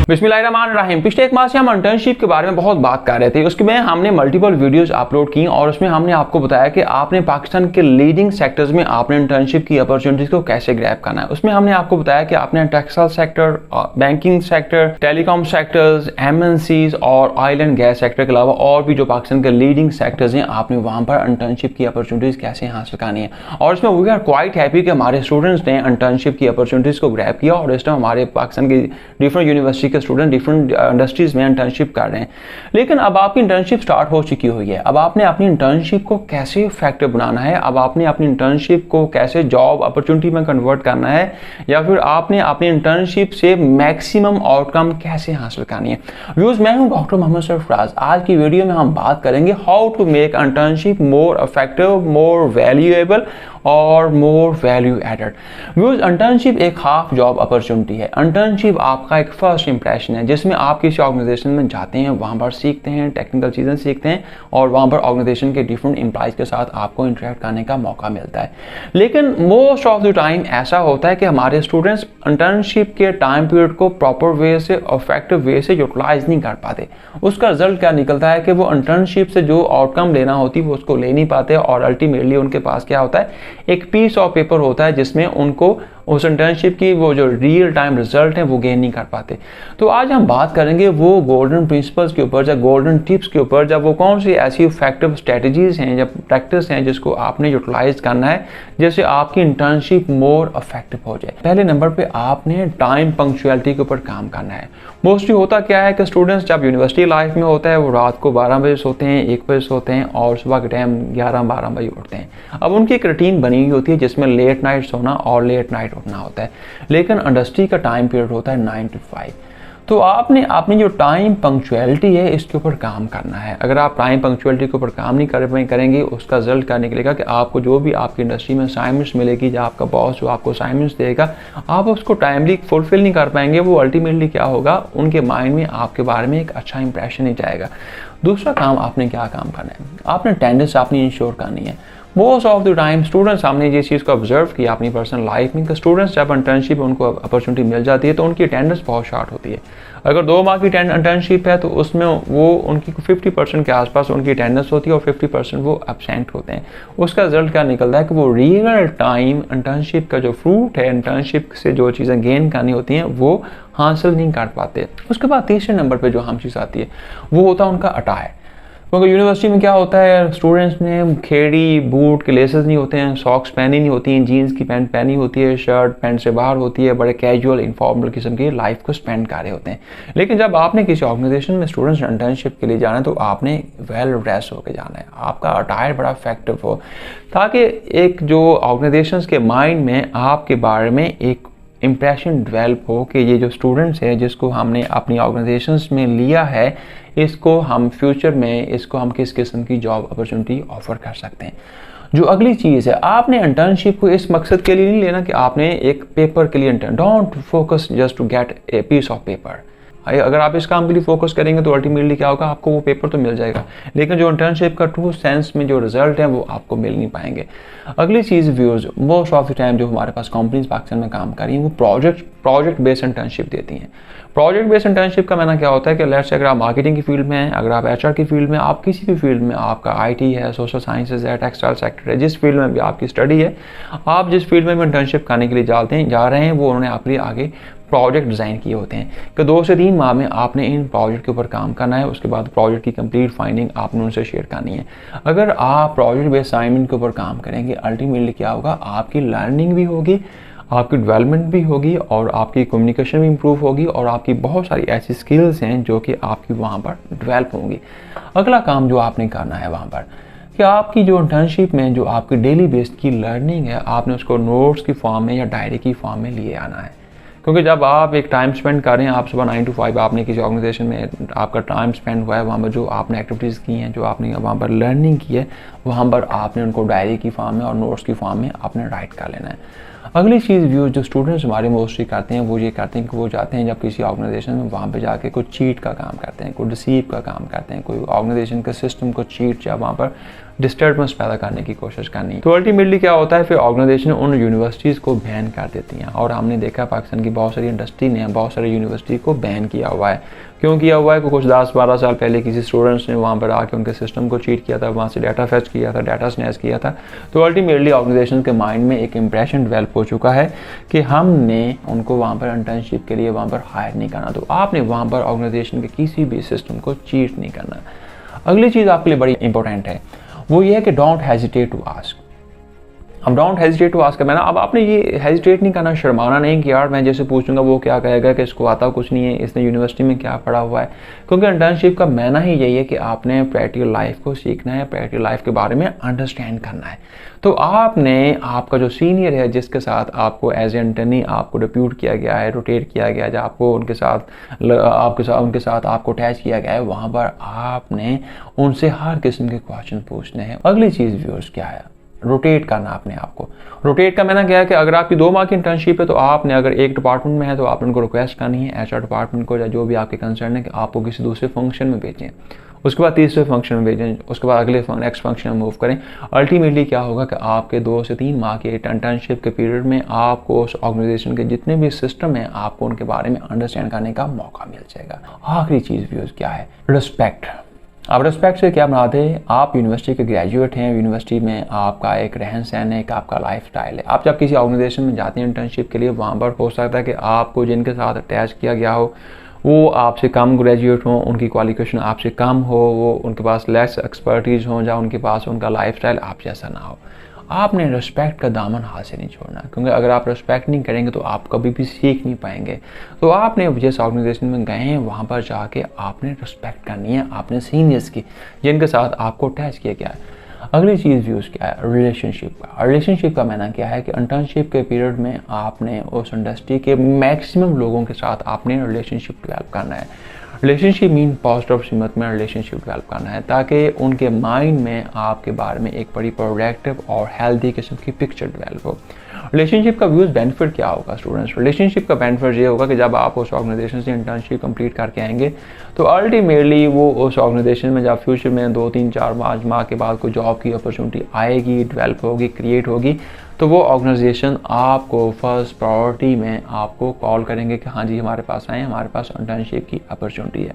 बिस्मिल्लाहिर्रहमानिर्रहीम। पिछले एक माह से हम इंटर्नशिप के बारे में बहुत बात कर रहे थे। उसके में हमने मल्टीपल वीडियोस अपलोड की और उसमें हमने आपको बताया कि आपने पाकिस्तान के लीडिंग सेक्टर्स में आपने इंटर्नशिप की अपॉर्चुनिटीज को कैसे ग्रैब करना है। उसमें हमने आपको बताया कि आपने textile sector, banking sector, telecom sectors, MNCs और ऑयल एंड गैस सेक्टर के अलावा और भी जो पाकिस्तान के लीडिंग सेक्टर्स हैं, आपने वहां पर इंटर्नशिप की अपॉर्चुनिटीज कैसे हासिल करनी है। और इसमें वी आर क्वाइट हैप्पी कि हमारे स्टूडेंट्स ने इंटर्नशिप की अपॉर्चुनिटीज को ग्रैब किया और इस टाइम हमारे पाकिस्तान की डिफरेंट यूनिवर्सिटी के स्टूडेंट डिफरेंट इंडस्ट्रीज में इंटर्नशिप कर रहे हैं। लेकिन अब आपकी इंटर्नशिप स्टार्ट हो चुकी हुई है। अब आपने अपनी इंटर्नशिप को कैसे इफेक्टिव बनाना है, अब आपने अपनी इंटर्नशिप को कैसे जॉब अपॉर्चुनिटी में कन्वर्ट करना है, या फिर आपने अपनी इंटर्नशिप से मैक्सिमम आउटकम कैसे हासिल करनी है। व्यूअर्स, मैं हूं डॉक्टर मोहम्मद सरफराज। आज की वीडियो में हम बात करेंगे how to make internship more effective, more valuable और more value added. Viewers, internship एक हाफ जॉब अपॉर्चुनिटी है। इंटर्नशिप आपका एक फर्स्ट इंप्रेशन है जिसमें आप किसी ऑर्गेनाइजेशन में जाते हैं, वहां पर सीखते हैं, टेक्निकल चीज़ें सीखते हैं और वहां पर ऑर्गेनाइजेशन के डिफरेंट एम्प्लॉइज के साथ आपको इंटरेक्ट करने का मौका मिलता है। लेकिन मोस्ट ऑफ द टाइम ऐसा होता है कि हमारे स्टूडेंट्स इंटर्नशिप के टाइम पीरियड को प्रॉपर वे से, इफेक्टिव वे से यूटिलाइज नहीं कर पाते। उसका रिजल्ट क्या निकलता है कि वो इंटर्नशिप से जो आउटकम लेना होती है वो उसको ले नहीं पाते और अल्टीमेटली उनके पास क्या होता है, एक पीस ऑफ पेपर होता है जिसमें उनको उस इंटर्नशिप की वो जो रियल टाइम रिजल्ट है वो गेन नहीं कर पाते। तो आज हम बात करेंगे वो गोल्डन प्रिंसिपल्स के ऊपर, या गोल्डन टिप्स के ऊपर, जब वो कौन सी ऐसी इफेक्टिव स्ट्रेटजीज हैं या प्रैक्टिस हैं जिसको आपने यूटिलाइज करना है जैसे आपकी इंटर्नशिप मोर इफेक्टिव हो जाए। पहले नंबर पे आपने टाइम पंक्चुअलिटी के ऊपर काम करना है। मोस्टली होता क्या है कि स्टूडेंट्स जब यूनिवर्सिटी लाइफ में होता है वो रात को 12 बजे सोते हैं, 1 बजे सोते हैं और सुबह के टाइम 11-12 बजे उठते हैं। अब उनकी एक रूटीन बनी हुई होती है जिसमें लेट नाइट सोना और लेट नाइट उठना होता है। लेकिन इंडस्ट्री का टाइम पीरियड होता है 9 to 5। तो आपने अपनी जो टाइम पंक्चुअलिटी है इसके ऊपर काम करना है। अगर आप टाइम पंक्चुअलिटी के ऊपर काम नहीं करेंगे उसका रिजल्ट क्या निकलेगा कि आपको जो भी आपकी इंडस्ट्री में असाइनमेंट्स मिलेगी या आपका बॉस जो आपको असाइनमेंट्स देगा आप उसको टाइमली फुलफिल नहीं कर पाएंगे। वो अल्टीमेटली क्या होगा, उनके माइंड में आपके बारे में एक अच्छा इंप्रेशन नहीं जाएगा। दूसरा काम आपने क्या काम करना है, आपने अटेंडेंस अपनी इंश्योर करनी है। Most of the time students, हमने ये चीज़ को ऑब्जर्व किया अपनी पर्सनल लाइफ में कि स्टूडेंट्स जब इंटर्नशिप उनको अपॉर्चुनिटी मिल जाती है तो उनकी अटेंडेंस बहुत शॉर्ट होती है। अगर 2 माह की इंटर्नशिप है तो उसमें वो उनकी 50% के आसपास उनकी अटेंडेंस होती है और 50% वो एब्सेंट होते हैं। उसका रिजल्ट क्या निकलता है कि वो रियल टाइम इंटर्नशिप का जो फ्रूट है, इंटर्नशिप से जो चीज़ें गेन करनी होती हैं वो हासिल नहीं कर पाते। उसके बाद तीसरे नंबर पर जो हम चीज़ आती है वो होता है उनका अटायर। क्योंकि यूनिवर्सिटी में क्या होता है, स्टूडेंट्स ने खेड़ी बूट के लेसेस नहीं होते हैं, सॉक्स पहनी नहीं होती हैं, जीन्स की पैंट पहनी होती है, शर्ट पैंट से बाहर होती है, बड़े कैजुअल इनफॉर्मल किस्म की लाइफ को स्पेंड कर रहे होते हैं। लेकिन जब आपने किसी ऑर्गेनाइजेशन में स्टूडेंट्स इंटर्नशिप के लिए जाना है तो आपने वेल ड्रेस होकर जाना है, आपका अटायर बड़ा इफेक्टिव हो, ताकि एक जो ऑर्गेनाइजेशन के माइंड में आपके बारे में एक इम्प्रेशन डेवलप हो कि ये जो स्टूडेंट्स है जिसको हमने अपनी ऑर्गेनाइजेशंस में लिया है इसको हम फ्यूचर में इसको हम किस किस्म की जॉब अपॉर्चुनिटी ऑफर कर सकते हैं। जो अगली चीज़ है, आपने इंटर्नशिप को इस मकसद के लिए नहीं लेना कि आपने एक पेपर के लिए don't focus just to get a piece of paper. अगर आप इस काम के लिए फोकस करेंगे तो अल्टीमेटली क्या होगा, आपको वो पेपर तो मिल जाएगा लेकिन जो इंटर्नशिप का ट्रू सेंस में जो रिजल्ट है वो आपको मिल नहीं पाएंगे। अगली चीज़ viewers, most of the time जो हमारे पास कंपनीज पाकिस्तान में काम कर रही हैं वो प्रोजेक्ट बेस्ड इंटर्नशिप देती हैं। प्रोजेक्ट बेस्ड इंटर्नशिप का माना क्या होता है कि लेट्स से अगर आप मार्केटिंग की फील्ड में हैं, अगर आप एचआर की फील्ड में, आप किसी भी फील्ड में, आपका आईटी है, सोशल साइंसेज है, टेक्सटाइल सेक्टर है, जिस फील्ड में भी आपकी स्टडी है, आप जिस फील्ड में भी इंटर्नशिप करने के लिए जा रहे हैं वो उन्होंने आपके लिए आगे प्रोजेक्ट डिज़ाइन किए होते हैं कि 2 से 3 माह में आपने इन प्रोजेक्ट के ऊपर काम करना है। उसके बाद प्रोजेक्ट की कंप्लीट फाइंडिंग आपने उनसे शेयर करनी है। अगर आप प्रोजेक्ट बेस्ड असाइनमेंट के ऊपर काम करेंगे अल्टीमेटली क्या होगा, आपकी लर्निंग भी होगी, आपकी डेवलपमेंट भी होगी और आपकी कम्युनिकेशन भी इम्प्रूव होगी और आपकी बहुत सारी ऐसी स्किल्स हैं जो कि आपकी वहाँ पर डेवलप होंगी। अगला काम जो आपने करना है वहाँ पर कि आपकी जो इंटर्नशिप में जो आपकी डेली बेस्ड की लर्निंग है आपने उसको नोट्स की फॉर्म में या डायरी की फॉर्म में लिए आना है। क्योंकि जब आप एक टाइम स्पेंड कर रहे हैं, आप सुबह 9 to 5 आपने किसी ऑर्गेनाइजेशन में आपका टाइम स्पेंड हुआ है, वहाँ पर जो आपने एक्टिविटीज़ की हैं, जो आपने वहाँ पर लर्निंग की है, वहाँ पर आपने उनको डायरी की फॉर्म में और नोट्स की फॉर्म में आपने राइट कर लेना है। अगली चीज़ व्यूअर्स जो स्टूडेंट्स हमारे मोस्टली करते हैं वो ये करते हैं कि वो जाते हैं जब किसी ऑर्गेनाइजेशन में, वहाँ पे जाके कोई चीट का काम करते हैं, कोई डिसीव का काम करते हैं, कोई ऑर्गेनाइजेशन के सिस्टम को चीट या वहाँ पर डिस्टर्बेंस पैदा करने की कोशिश करनी। तो अल्टीमेटली क्या होता है, फिर ऑर्गेनाइजेशन उन यूनिवर्सिटीज़ को बैन कर देती हैं। और हमने देखा पाकिस्तान की बहुत सारी इंडस्ट्री ने बहुत सारी यूनिवर्सिटी को बैन किया हुआ है। क्यों किया हुआ है? कि कुछ 10-12 साल पहले किसी स्टूडेंट्स ने वहाँ पर आके उनके सिस्टम को चीट किया था, वहाँ से डाटा फेच किया था, डाटा स्नैच किया था। तो अल्टीमेटली ऑर्गेनाइजेशन के माइंड में एक इंप्रेशन डेवलप हो चुका है कि हमने उनको वहाँ पर इंटर्नशिप के लिए वहाँ पर हायर नहीं करना। तो आपने वहाँ पर ऑर्गेनाइजेशन के किसी भी सिस्टम को चीट नहीं करना। अगली चीज़ आपके लिए बड़ी इंपॉर्टेंट है, वो ये है कि डोंट हेजिटेट टू आस्क। अब डोंट हेजिटेट टू आस्क मैंने, अब आपने ये हेजिटेट नहीं करना, शर्माना नहीं कि यार मैं जैसे पूछूंगा वो क्या कहेगा कि इसको आता कुछ नहीं है, इसने यूनिवर्सिटी में क्या पढ़ा हुआ है। क्योंकि इंटर्नशिप का मैना ही यही है कि आपने प्रैक्टिकल लाइफ को सीखना है, प्रैक्टिकल लाइफ के बारे में अंडरस्टैंड करना है। तो आपने आपका जो सीनियर है जिसके साथ आपको एज ए इंटर्नी आपको डिप्यूट किया गया है, रोटेट किया गया है, या आपको उनके साथ आपको अटैच किया गया है, वहाँ पर आपने उनसे हर किस्म के क्वेश्चन पूछने हैं। अगली चीज़ व्यूअर्स क्या है, रोटेट करना अपने आप को। रोटेट का मैंने क्या है कि अगर आपकी 2 माह की इंटर्नशिप है तो आपने अगर एक डिपार्टमेंट में है तो आपने उनको रिक्वेस्ट करनी है एचआर डिपार्टमेंट को या जो भी आपके कंसर्न है कि आपको किसी दूसरे फंक्शन में भेजें, उसके बाद तीसरे फंक्शन में भेजें, उसके बाद अगले नेक्स्ट फंक्शन में मूव करें। अल्टीमेटली क्या होगा कि आपके 2 से 3 माह के इंटर्नशिप के पीरियड में आपको उस ऑर्गेनाइजेशन के जितने भी सिस्टम है आपको उनके बारे में अंडरस्टैंड करने का मौका मिल जाएगा। आखिरी चीज़ व्यूअर्स क्या है, रिस्पेक्ट। अब रिस्पेक्ट से क्या बनाते हैं, आप यूनिवर्सिटी के ग्रेजुएट हैं, यूनिवर्सिटी में आपका एक रहन सहन है, एक आपका लाइफ स्टाइल है। आप जब किसी ऑर्गेनाइजेशन में जाते हैं इंटर्नशिप के लिए, वहाँ पर हो सकता है कि आपको जिनके साथ अटैच किया गया हो वो आपसे कम ग्रेजुएट हों, उनकी क्वालिफिकेशन आपसे कम हो, वो उनके पास लेस एक्सपर्टीज़ हों, या उनके पास उनका लाइफ स्टाइल आप जैसा ना हो। आपने रिस्पेक्ट का दामन हाथ से नहीं छोड़ना, क्योंकि अगर आप रिस्पेक्ट नहीं करेंगे तो आप कभी भी सीख नहीं पाएंगे। तो आपने जिस ऑर्गेनाइजेशन में गए हैं वहाँ पर जाके आपने रिस्पेक्ट करनी है आपने सीनियर्स की जिनके साथ आपको अटैच किया गया है। अगली चीज़ व्यूज़ क्या है, रिलेशनशिप का। रिलेशनशिप का मायना क्या है कि इंटर्नशिप के पीरियड में आपने उस इंडस्ट्री के मैक्सिमम लोगों के साथ आपने रिलेशनशिप डेवलप करना है। रिलेशनशिप मीन पॉजिटिव सीमत में रिलेशनशिप डेवलप करना है ताकि उनके माइंड में आपके बारे में एक बड़ी प्रोडक्टिव और हेल्दी किस्म की पिक्चर डेवलप हो। रिलेशनशिप का व्यूज़ बेनिफिट क्या होगा स्टूडेंट्स, रिलेशनशिप का बेनिफिट ये होगा कि जब आप उस ऑर्गेनाइजेशन से इंटर्नशिप कंप्लीट करके आएंगे तो अल्टीमेटली वो उस ऑर्गेनाइजेशन में जब फ्यूचर में 2, 3, 4, 5 माह के बाद कोई जॉब की अपॉर्चुनिटी आएगी, डेवलप होगी, क्रिएट होगी, तो वो ऑर्गेनाइजेशन आपको फर्स्ट प्रायोरिटी में आपको कॉल करेंगे कि हाँ जी हमारे पास आए, हमारे पास इंटर्नशिप की अपॉर्चुनिटी है।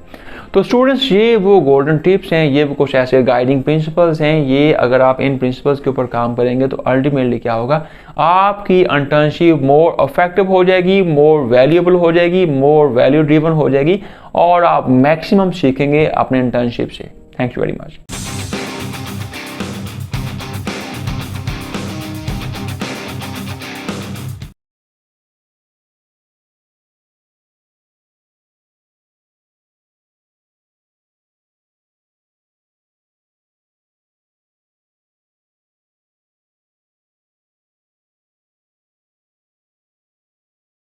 तो स्टूडेंट्स ये वो गोल्डन टिप्स हैं, ये वो कुछ ऐसे गाइडिंग प्रिंसिपल्स हैं, ये अगर आप इन प्रिंसिपल्स के ऊपर काम करेंगे तो अल्टीमेटली क्या होगा, आपकी इंटर्नशिप मोर इफेक्टिव हो जाएगी, मोर वैल्यूएबल हो जाएगी, मोर वैल्यू ड्रिवन हो जाएगी और आप मैक्सिमम सीखेंगे अपने इंटर्नशिप से। Thank you very much.